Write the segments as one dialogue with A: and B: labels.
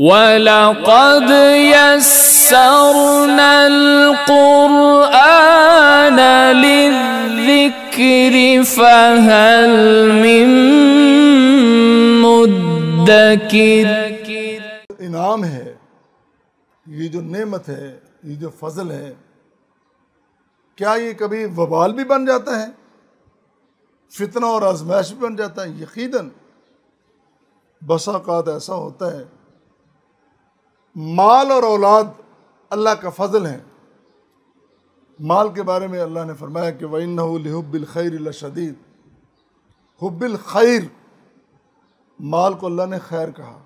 A: وَلَقَدْ يَسَّرْنَا الْقُرْآنَ لِلذِّكْرِ فَهَلْ مِن مُدَّكِرٍ۔
B: انعام ہے، یہ جو نعمت ہے، یہ جو فضل ہے، کیا یہ کبھی وبال بھی بن جاتا ہے؟ فتنہ اور آزمائش بھی بن جاتا ہے؟ یقیناً بسا اوقات ایسا ہوتا ہے۔ مال اور اولاد اللہ کا فضل ہے۔ مال کے بارے میں اللہ نے فرمایا کہ وَإِنَّهُ لِحُبِّ الْخَيْرِ لَشَدِيدٌ۔ حب الخیر، مال کو اللہ نے خیر کہا۔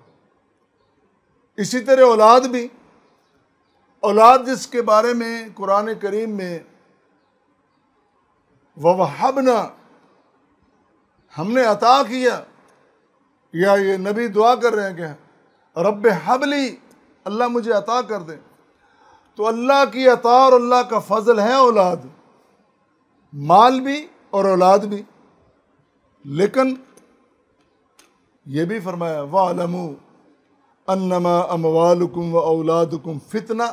B: اسی طرح اولاد بھی، اولاد جس کے بارے میں قرآن کریم میں وَوَهَبْنَا، ہم نے عطا کیا، یا یہ نبی دعا کر رہے ہیں کہ رب حبلی، اللہ مجھے عطا کر دے۔ تو اللہ کی عطا اور اللہ کا فضل ہے اولاد، مال بھی اور اولاد بھی۔ لیکن یہ بھی فرمایا وَاعْلَمُوا أَنَّمَا أَمْوَالُكُمْ وَأَوْلَادُكُمْ فِتْنَةٌ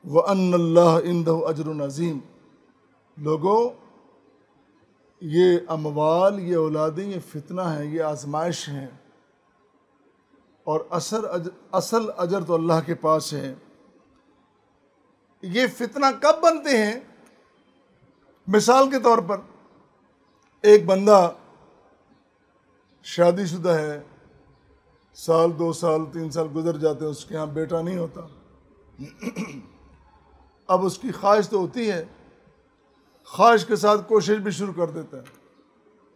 B: وَأَنَّ اللَّهَ عِنْدَهُ أَجْرٌ عَظِيمٌ۔ لوگوں، یہ اموال، یہ اولادیں، یہ فتنہ ہیں، یہ آزمائش ہیں، اور اصل اجر تو اللہ کے پاس ہے۔ یہ فتنہ کب بنتے ہیں؟ مثال کے طور پر ایک بندہ شادی شدہ ہے، سال 2 سال 3 سال گزر جاتے ہیں، اس کے ہاں بیٹا نہیں ہوتا۔ اب اس کی خواہش تو ہوتی ہے، خواہش کے ساتھ کوشش بھی شروع کر دیتا ہے۔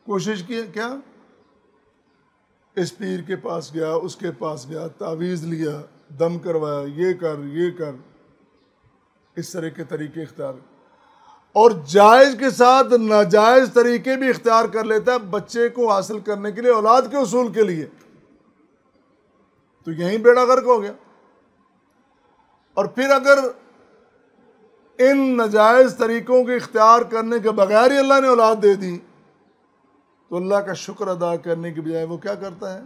B: کوشش کی کیا؟ اس پیر کے پاس گیا، اس کے پاس گیا، تعویذ لیا، دم کروایا، یہ کر یہ کر، اس طرح کے طریقے اختیار، اور جائز کے ساتھ ناجائز طریقے بھی اختیار کر لیتا ہے بچے کو حاصل کرنے کے لیے، اولاد کے حصول کے لیے۔ تو یہیں بیڑا غرق ہو گیا۔ اور پھر اگر ان ناجائز طریقوں کے اختیار کرنے کے بغیر ہی اللہ نے اولاد دے دی، تو اللہ کا شکر ادا کرنے کے بجائے وہ کیا کرتا ہے؟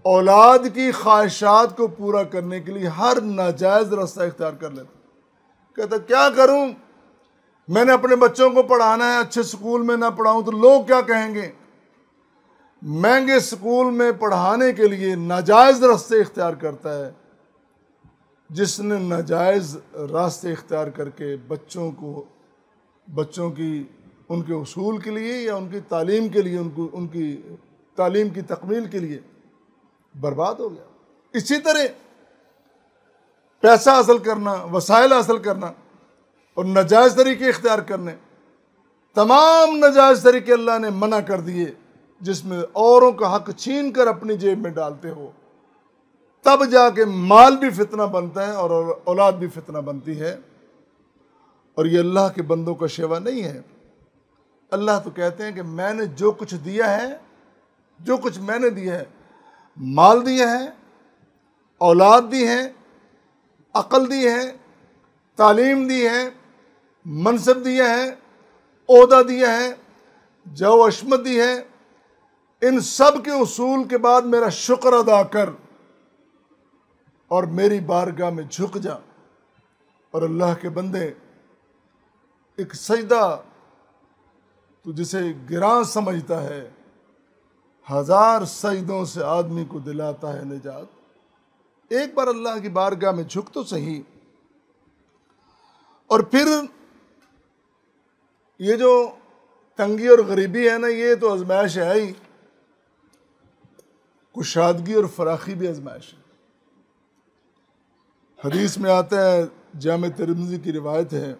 B: اولاد کی خواہشات کو پورا کرنے کے لیے ہر ناجائز راستہ اختیار کر لیتا۔ کہتا کیا کروں، میں نے اپنے بچوں کو پڑھانا ہے، اچھے سکول میں نہ پڑھاؤں تو لوگ کیا کہیں گے؟ مہنگے سکول میں پڑھانے کے لیے ناجائز راستے اختیار کرتا ہے۔ جس نے ناجائز راستے اختیار کر کے بچوں کی ان کے حصول کے لیے یا ان کی تعلیم کے لیے، ان کی تعلیم کی تکمیل کے لیے برباد ہو گیا۔ اسی طرح پیسہ حاصل کرنا، وسائل حاصل کرنا اور ناجائز طریقے اختیار کرنے، تمام ناجائز طریقے اللہ نے منع کر دیے، جس میں اوروں کا حق چھین کر اپنی جیب میں ڈالتے ہو، تب جا کے مال بھی فتنہ بنتا ہے اور اولاد بھی فتنہ بنتی ہے۔ اور یہ اللہ کے بندوں کا شیوا نہیں ہے۔ اللہ تو کہتے ہیں کہ میں نے جو کچھ دیا ہے، جو کچھ میں نے دیا ہے، مال دیا ہے، اولاد دی ہے، عقل دی ہے، تعلیم دی ہے، منصب دیا ہے، عہدہ دیا ہے، جو عشمت دی ہے، ان سب کے حصول کے بعد میرا شکر ادا کر اور میری بارگاہ میں جھک جا۔ اور اللہ کے بندے، ایک سجدہ تو جسے گراں سمجھتا ہے، 1000 سجدوں سے آدمی کو دلاتا ہے نجات۔ ایک بار اللہ کی بارگاہ میں جھک تو صحیح۔ اور پھر یہ جو تنگی اور غریبی ہے نا، یہ تو آزمائش ہے ہی، کشادگی اور فراخی بھی آزمائش ہے۔ حدیث میں آتا ہے، جامع ترمذی کی روایت ہے،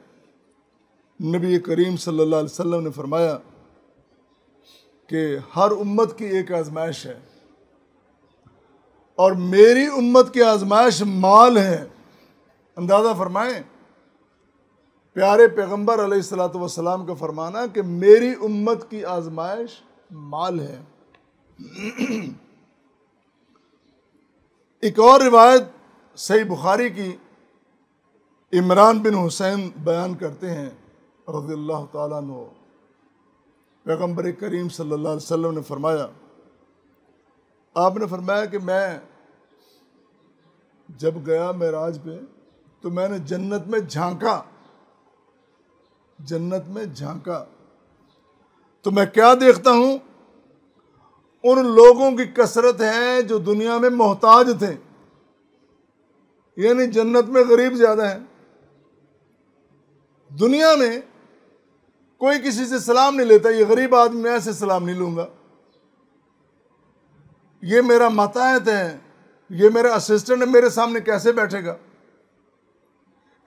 B: نبی کریم صلی اللہ علیہ وسلم نے فرمایا کہ ہر امت کی ایک آزمائش ہے، اور میری امت کی آزمائش مال ہے۔ اندازہ فرمائیں، پیارے پیغمبر علیہ السلام کا فرمانا کہ میری امت کی آزمائش مال ہے۔ ایک اور روایت صحیح بخاری کی، عمران بن حسین بیان کرتے ہیں رضی اللہ تعالیٰ عنہ، پیغمبر کریم صلی اللہ علیہ وسلم نے فرمایا، آپ نے فرمایا کہ میں جب گیا معراج پہ تو میں نے جنت میں جھانکا، جنت میں جھانکا تو میں کیا دیکھتا ہوں؟ ان لوگوں کی کثرت ہے جو دنیا میں محتاج تھے، یعنی جنت میں غریب زیادہ ہیں۔ دنیا میں کوئی کسی سے سلام نہیں لیتا، یہ غریب آدمی میں ایسے سلام نہیں لوں گا، یہ میرا ماتحت ہے، یہ میرا اسسٹنٹ ہے، میرے سامنے کیسے بیٹھے گا؟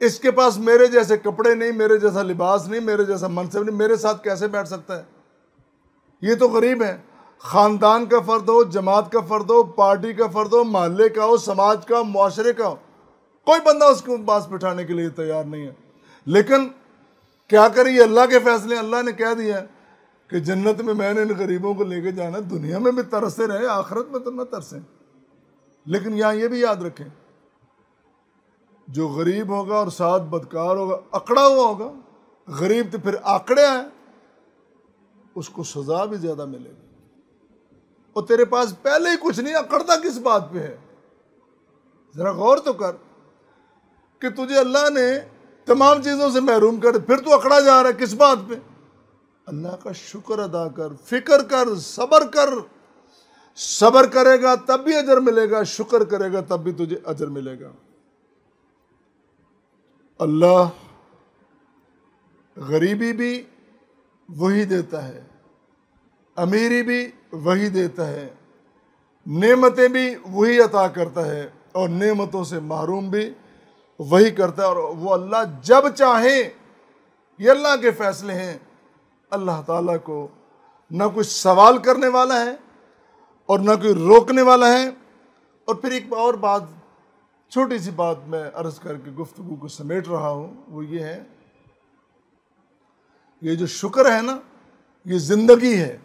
B: اس کے پاس میرے جیسے کپڑے نہیں، میرے جیسا لباس نہیں، میرے جیسا منصب نہیں، میرے ساتھ کیسے بیٹھ سکتا ہے؟ یہ تو غریب ہے۔ خاندان کا فرد ہو، جماعت کا فرد ہو، پارٹی کا فرد ہو، محلے کا ہو، سماج کا، معاشرے کا ہو، کوئی بندہ اس کو پاس بٹھانے کے لیے تیار نہیں ہے۔ لیکن کیا کریں، یہ اللہ کے فیصلے، اللہ نے کہہ دیا ہے کہ جنت میں نے ان غریبوں کو لے کے جانا، دنیا میں بھی ترستے رہے، آخرت میں تو نہ ترسیں۔ لیکن یہاں یہ بھی یاد رکھیں، جو غریب ہوگا اور ساتھ بدکار ہوگا، اکڑا ہوا ہوگا، غریب تو پھر آکڑیا ہے، اس کو سزا بھی زیادہ ملے گی۔ اور تیرے پاس پہلے ہی کچھ نہیں، اکڑتا کس بات پہ ہے؟ ذرا غور تو کر کہ تجھے اللہ نے تمام چیزوں سے محروم کر، پھر تو اکڑا جا رہا ہے کس بات پہ؟ اللہ کا شکر ادا کر، فکر کر، صبر کر۔ صبر کرے گا تب بھی اجر ملے گا، شکر کرے گا تب بھی تجھے اجر ملے گا۔ اللہ غریبی بھی وہی دیتا ہے، امیری بھی وہی دیتا ہے، نعمتیں بھی وہی عطا کرتا ہے، اور نعمتوں سے محروم بھی وہی کرتا ہے۔ اور وہ اللہ جب چاہے، یہ اللہ کے فیصلے ہیں۔ اللہ تعالیٰ کو نہ کوئی سوال کرنے والا ہے اور نہ کوئی روکنے والا ہے۔ اور پھر ایک اور بات، چھوٹی سی بات میں عرض کر کے گفتگو کو سمیٹ رہا ہوں، وہ یہ ہے، یہ جو شکر ہے نا، یہ زندگی ہے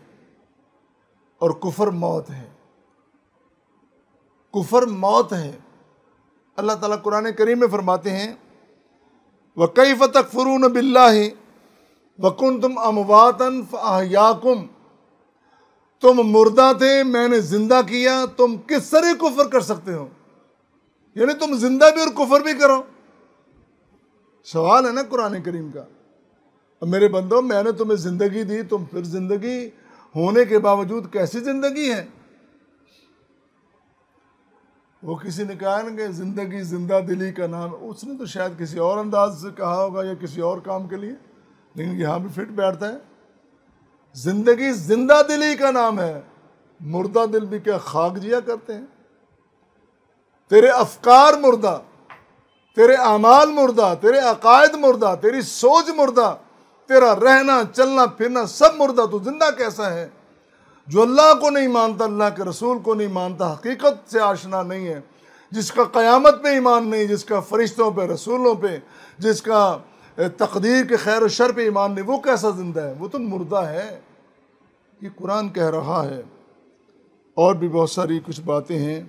B: اور کفر موت ہے۔ کفر موت ہے۔ اللہ تعالیٰ قرآن کریم میں فرماتے ہیں وَكَيْفَ تَكْفُرُونَ بِاللَّهِ وَكُنْتُمْ أَمْوَاتًا فَأَحْيَاكُمْ، تم مردہ تھے، میں نے زندہ کیا، تم کس طرح کفر کر سکتے ہو؟ یعنی تم زندہ بھی اور کفر بھی کرو۔ سوال ہے نا قرآن کریم کا۔ اب میرے بندو، میں نے تمہیں زندگی دی، تم پھر زندگی ہونے کے باوجود کیسی زندگی ہے؟ وہ کسی نے کہا نا کہ زندگی زندہ دلی کا نام ہے، اس نے تو شاید کسی اور انداز سے کہا ہوگا یا کسی اور کام کے لیے، لیکن یہاں بھی فٹ بیٹھتا ہے۔ زندگی زندہ دلی کا نام ہے، مردہ دل بھی کیا خاک جیا کرتے ہیں؟ تیرے افکار مردہ، تیرے اعمال مردہ، تیرے عقائد مردہ، تیری سوچ مردہ، تیرا رہنا چلنا پھرنا سب مردہ، تو زندہ کیسا ہے؟ جو اللہ کو نہیں مانتا، اللہ کے رسول کو نہیں مانتا، حقیقت سے آشنا نہیں ہے، جس کا قیامت پہ ایمان نہیں، جس کا فرشتوں پہ، رسولوں پہ، جس کا تقدیر کے خیر و شر پہ ایمان نہیں، وہ کیسا زندہ ہے؟ وہ تو مردہ ہے۔ یہ قرآن کہہ رہا ہے۔ اور بھی بہت ساری کچھ باتیں ہیں،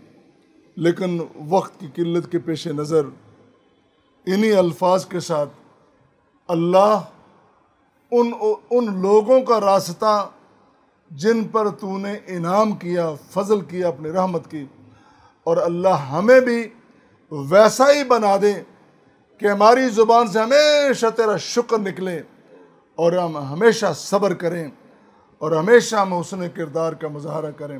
B: لیکن وقت کی قلت کے پیش نظر انہی الفاظ کے ساتھ اللہ ان لوگوں کا راستہ جن پر تو نے انعام کیا، فضل کیا اپنی رحمت کی، اور اللہ ہمیں بھی ویسا ہی بنا دے کہ ہماری زبان سے ہمیشہ تیرا شکر نکلے، اور ہم ہمیشہ صبر کریں، اور ہمیشہ ہم حسن کردار کا مظاہرہ کریں۔